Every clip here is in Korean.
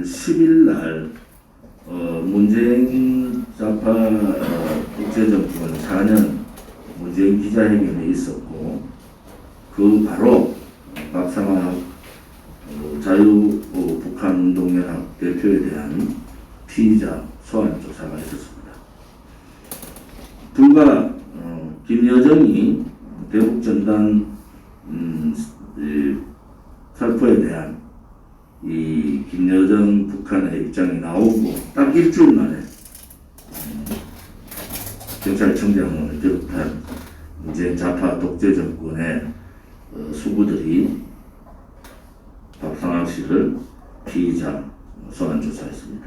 10일 날 문재인 좌파 독재정권 4년 문재인 기자회견이 있었고, 그 바로 박상학 자유북한운동연합 대표에 대한 피의자 소환조사가 있었습니다. 불과 김여정이 대북전단 살포에 대한 이 김여정 북한의 입장이 나오고 딱 일주일 만에 경찰청장을 비롯한 문재인 좌파 독재 정권의 수구들이 박상학 씨를 피의자 소환 조사했습니다.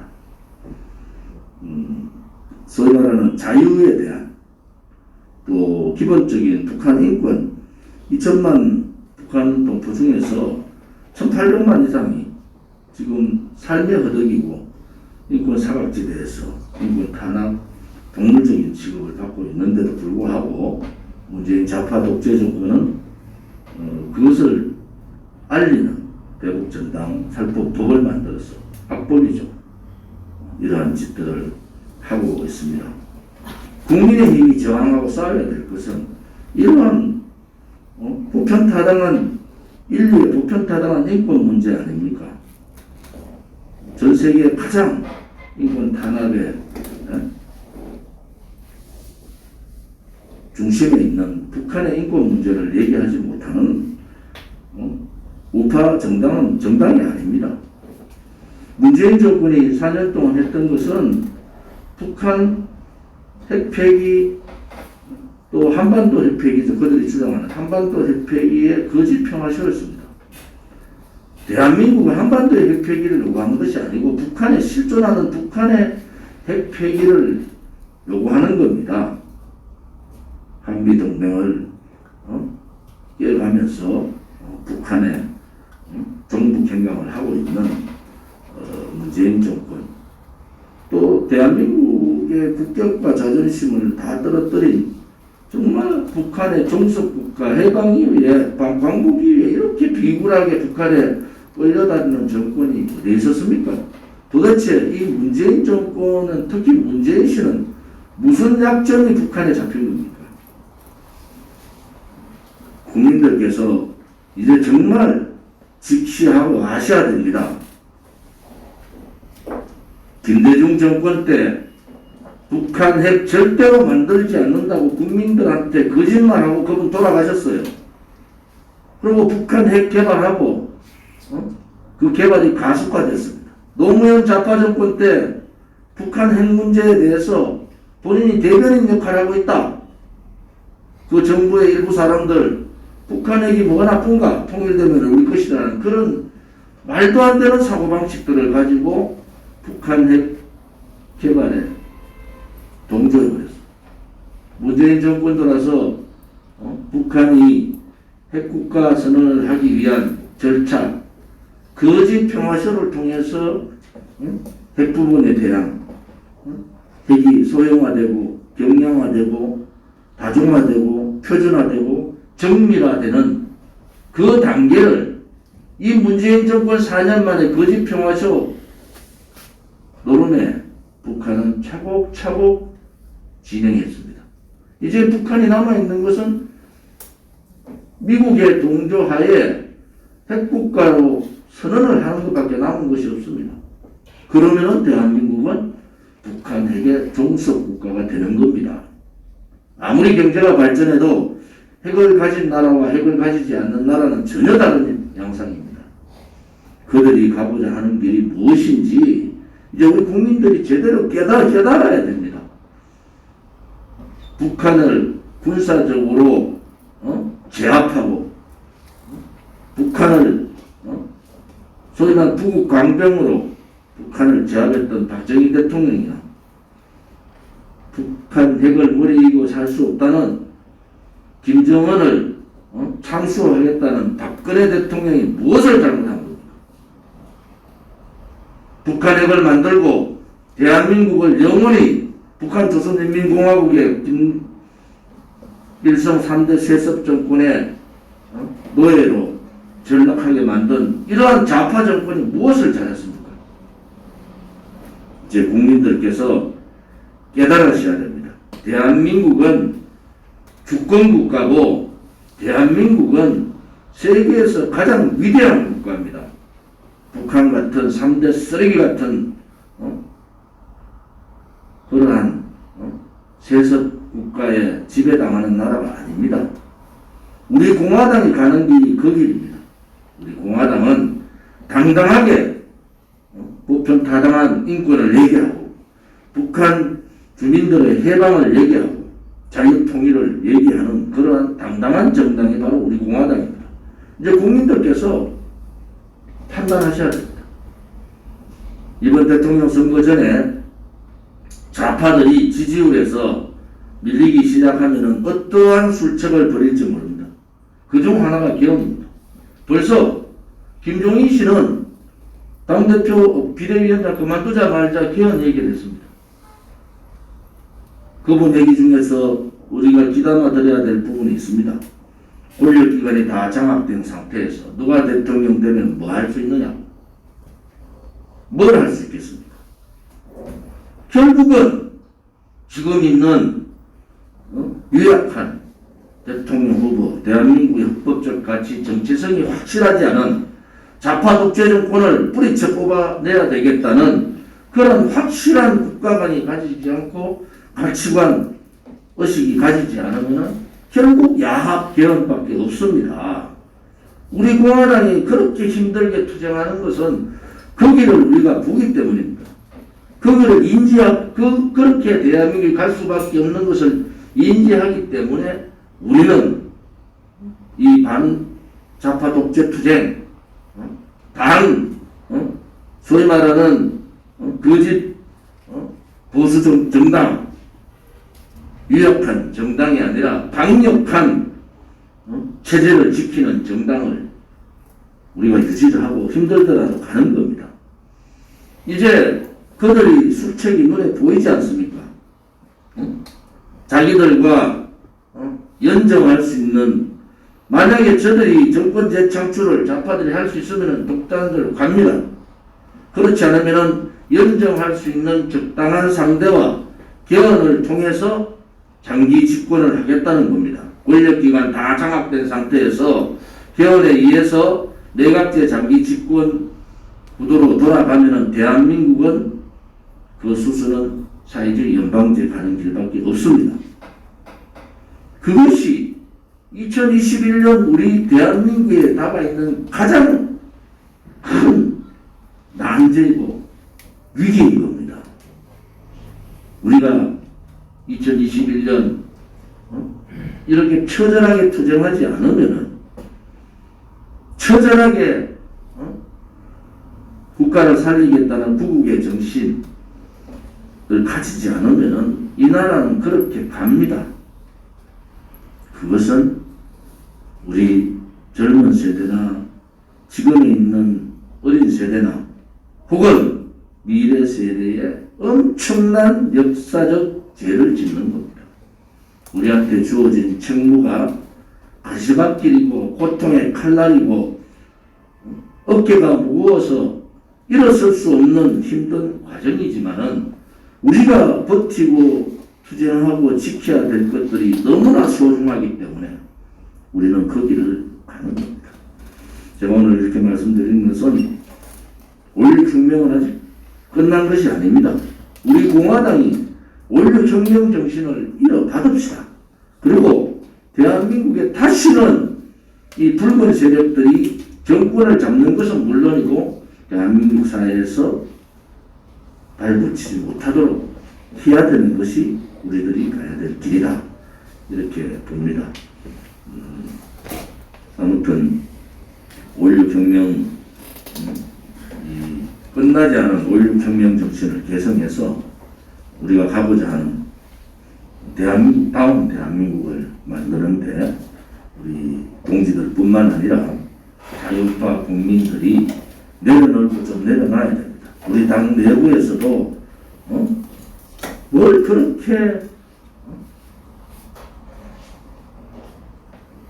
소위 말하는 자유에 대한, 또 기본적인 북한 인권, 2천만 북한 동포 중에서 1,800만 이상이 지금 삶의 허덕이고 인권 사각지대에서 인권 탄압, 동물적인 취급을 받고 있는데도 불구하고 문재인 좌파 독재 정권은 그것을 알리는 대북전당 살포법을 만들어서 악법이죠. 이러한 짓들을 하고 있습니다. 국민의힘이 저항하고 싸워야 될 것은 이러한 보편타당한, 인류의 보편타당한 인권 문제 아닙니까? 전 세계 가장 인권 탄압의 중심에 있는 북한의 인권 문제를 얘기하지 못하는 우파 정당은 정당이 아닙니다. 문재인 정권이 4년 동안 했던 것은 북한 핵폐기, 또 한반도 핵폐기죠. 그들이 주장하는 한반도 핵폐기의 거짓 평화쇼였습니다. 대한민국은 한반도의 핵폐기를 요구하는 것이 아니고 북한에 실존하는 북한의 핵폐기를 요구하는 겁니다. 한미동맹을 깨가면서 북한의 종북행강을 하고 있는 문재인 정권, 또 대한민국의 국격과 자존심을 다 떨어뜨린 정말 북한의 종속국가 해방이위에 광복이위에 이렇게 비굴하게 북한에 끌려다니는 정권이 어디 있었습니까? 도대체 이 문재인 정권은, 특히 문재인 씨는 무슨 약점이 북한에 잡힌 겁니까? 국민들께서 이제 정말 직시하고 아셔야 됩니다. 김대중 정권 때 북한 핵 절대로 만들지 않는다고 국민들한테 거짓말하고 그분 돌아가셨어요. 그리고 북한 핵 개발하고 그 개발이 가속화됐습니다. 노무현 좌파 정권 때 북한 핵 문제에 대해서 본인이 대변인 역할을 하고 있다. 그 정부의 일부 사람들 북한 핵이 뭐가 나쁜가, 통일되면 우리 것이라는 그런 말도 안 되는 사고방식들을 가지고 북한 핵 개발에 동조해버렸어. 문재인 정권 들어서 북한이 핵국가 선언을 하기 위한 절차, 거짓 평화쇼를 통해서 핵 부분에 대한 핵이 소형화되고 경량화되고 다중화되고 표준화되고 정밀화되는 그 단계를 이 문재인 정권 4년 만에 거짓 평화쇼 노름에 북한은 차곡차곡 진행했습니다. 이제 북한이 남아있는 것은 미국의 동조하에 핵국가로 선언을 하는 것밖에 남은 것이 없습니다. 그러면은 대한민국은 북한 핵의 종속국가가 되는 겁니다. 아무리 경제가 발전해도 핵을 가진 나라와 핵을 가지지 않는 나라는 전혀 다른 양상입니다. 그들이 가고자 하는 길이 무엇인지 이제 우리 국민들이 제대로 깨달아야 됩니다. 북한을 군사적으로 제압하고 북한을 소위 말하는 북극 광병으로 북한을 제압했던 박정희 대통령이나 북한 핵을 머리 이고 살 수 없다는 김정은을 창수하겠다는 박근혜 대통령이 무엇을 잘못한 겁니까? 북한 핵을 만들고 대한민국을 영원히 북한 조선인민공화국의 김일성 3대 세습 정권의 노예로 전락하게 만든 이러한 좌파 정권이 무엇을 잘했습니까? 이제 국민들께서 깨달으셔야 됩니다. 대한민국은 주권국가고 대한민국은 세계에서 가장 위대한 국가입니다. 북한 같은 3대 쓰레기 같은 그러한 세습 국가에 지배당하는 나라가 아닙니다. 우리 공화당이 가는 길이 그 길입니다. 우리 공화당은 당당하게 보편타당한 인권을 얘기하고 북한 주민들의 해방을 얘기하고 자유통일을 얘기하는 그러한 당당한 정당이 바로 우리 공화당입니다. 이제 국민들께서 판단하셔야 됩니다. 이번 대통령 선거 전에 좌파들이 지지율에서 밀리기 시작하면 어떠한 술책을 벌일지 모릅니다. 그중 하나가 개헌입니다. 벌써 김종인 씨는 당대표 비대위원장 그만두자 말자 개헌 얘기를 했습니다. 그분 얘기 중에서 우리가 귀담아 드려야 될 부분이 있습니다. 권력기관이 다 장악된 상태에서 누가 대통령 되면 뭐 할 수 있느냐? 뭘 할 수 있겠습니까? 결국은 지금 있는 유약한 대통령 후보, 대한민국의 헌법적 가치, 정체성이 확실하지 않은 좌파 독재 정권을 뿌리쳐 뽑아내야 되겠다는 그런 확실한 국가관이 가지지 않고 가치관, 의식이 가지지 않으면 결국 야합 개헌밖에 없습니다. 우리 공화당이 그렇게 힘들게 투쟁하는 것은 거기를 우리가 보기 때문입니다. 거기를 그렇게 대한민국이 갈 수밖에 없는 것을 인지하기 때문에 우리는 이 반좌파 독재 투쟁, 소위 말하는 거짓 보수 정당, 유약한 정당이 아니라 강력한 체제를 지키는 정당을 우리가 유지를 하고 힘들더라도 가는 겁니다. 이제 그들이 술책이 눈에 보이지 않습니까? 자기들과 연정할 수 있는, 만약에 저들이 정권 재창출을 좌파들이 할 수 있으면 독단들 갑니다. 그렇지 않으면 연정할 수 있는 적당한 상대와 개헌을 통해서 장기 집권을 하겠다는 겁니다. 권력기관 다 장악된 상태에서 개헌에 의해서 내각제 장기 집권 구도로 돌아가면 대한민국은 그 수순은 사회주의 연방제 가는 길밖에 없습니다. 그것이 2021년 우리 대한민국에 남아있는 가장 큰 난제이고 위기인 겁니다. 우리가 2021년 이렇게 처절하게 투쟁하지 않으면, 처절하게 국가를 살리겠다는 구국의 정신을 가지지 않으면 이 나라는 그렇게 갑니다. 그것은 우리 젊은 세대나 지금에 있는 어린 세대나 혹은 미래 세대에 엄청난 역사적 죄를 짓는 겁니다. 우리한테 주어진 책무가 가시밭길이고 고통의 칼날이고 어깨가 무거워서 일어설 수 없는 힘든 과정이지만은 우리가 버티고 투쟁하고 지켜야 될 것들이 너무나 소중하기 때문에 우리는 그 길을 가는 겁니다. 제가 오늘 이렇게 말씀드리는 것은 5.16혁명은 아직 끝난 것이 아닙니다. 우리 공화당이 5.16혁명 정신을 이어받읍시다. 그리고 대한민국에 다시는 이 붉은 세력들이 정권을 잡는 것은 물론이고 대한민국 사회에서 발붙이지 못하도록 해야 되는 것이 우리들이 가야 될 길이다. 이렇게 봅니다. 아무튼 5.16혁명 끝나지 않은 5.16혁명 정신을 개성해서 우리가 가고자 하는 대한민국다운 대한민국을 만드는데 우리 동지들뿐만 아니라 자유파 국민들이 내려놓고 좀 내려놔야 됩니다. 우리 당 내부에서도 뭘 그렇게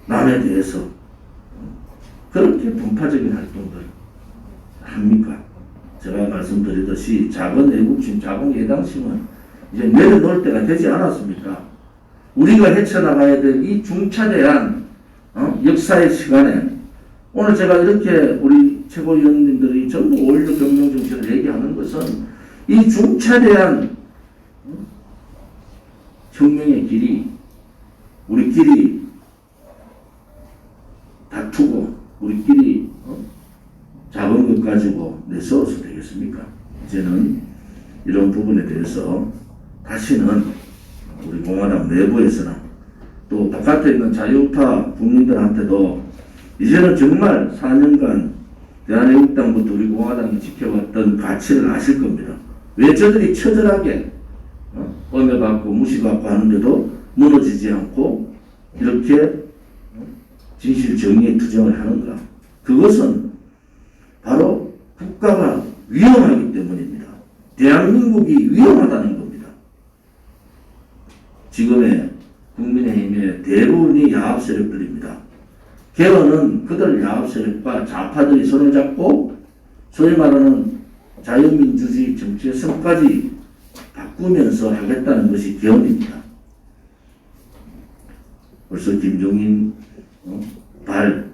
남에 대해서 그렇게 분파적인 활동들 합니까? 제가 말씀드리듯이 작은 애국심, 작은 예당심은 이제 내려놓을 때가 되지 않았습니까? 우리가 헤쳐나가야 될 이 중차대한 역사의 시간에 오늘 제가 이렇게 우리 최고위원님들이 전부 5.16 경영 정신을 얘기하는 것은 이 중차대한 혁명의 길이 우리끼리 다투고 우리끼리 작은 것 가지고 내세워서 되겠습니까? 이제는 이런 부분에 대해서 다시는 우리 공화당 내부에서는 또 바깥에 있는 자유우파 국민들한테도 이제는 정말 4년간 대한애국당부터 우리 공화당이 지켜왔던 가치를 아실 겁니다. 왜 저들이 처절하게 언해받고 무시받고 하는데도 무너지지 않고 이렇게 진실 정의의 투쟁을 하는가? 그것은 바로 국가가 위험하기 때문입니다. 대한민국이 위험하다는 겁니다. 지금의 국민의힘의 대부분이 야합 세력들입니다. 개헌은 그들 야합 세력과 좌파들이 손을 잡고 소위 말하는 자유민주주의 정치의 성까지 바꾸면서 하겠다는 것이 개헌입니다. 벌써 김종인 발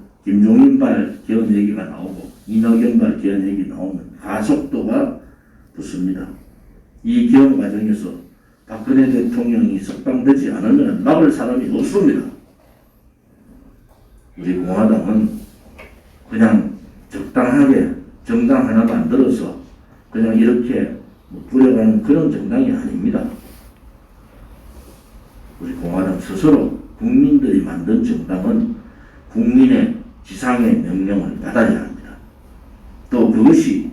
개헌 얘기가 나오고 이낙연 발 개헌 얘기 나오면 가속도가 붙습니다. 이 개헌 과정에서 박근혜 대통령이 석방되지 않으면 막을 사람이 없습니다. 우리 공화당은 그냥 적당하게 정당 하나 만들어서 그냥 이렇게 부려가는 그런 정당이 아닙니다. 우리 공화당 스스로 국민들이 만든 정당은 국민의 지상의 명령을 받아야 합니다. 또 그것이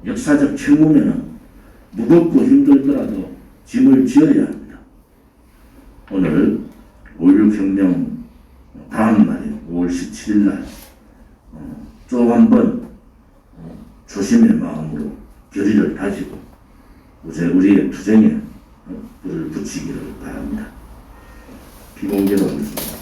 역사적 책무면은 무겁고 힘들더라도 짐을 지어야 합니다. 오늘 5.16 혁명 다음 날에 5월 17일 날 또 한 번 조심의 마음으로 결의를 다지고 우리의 투쟁에 불을 붙이기를 바랍니다. 비공개로 하겠습니다.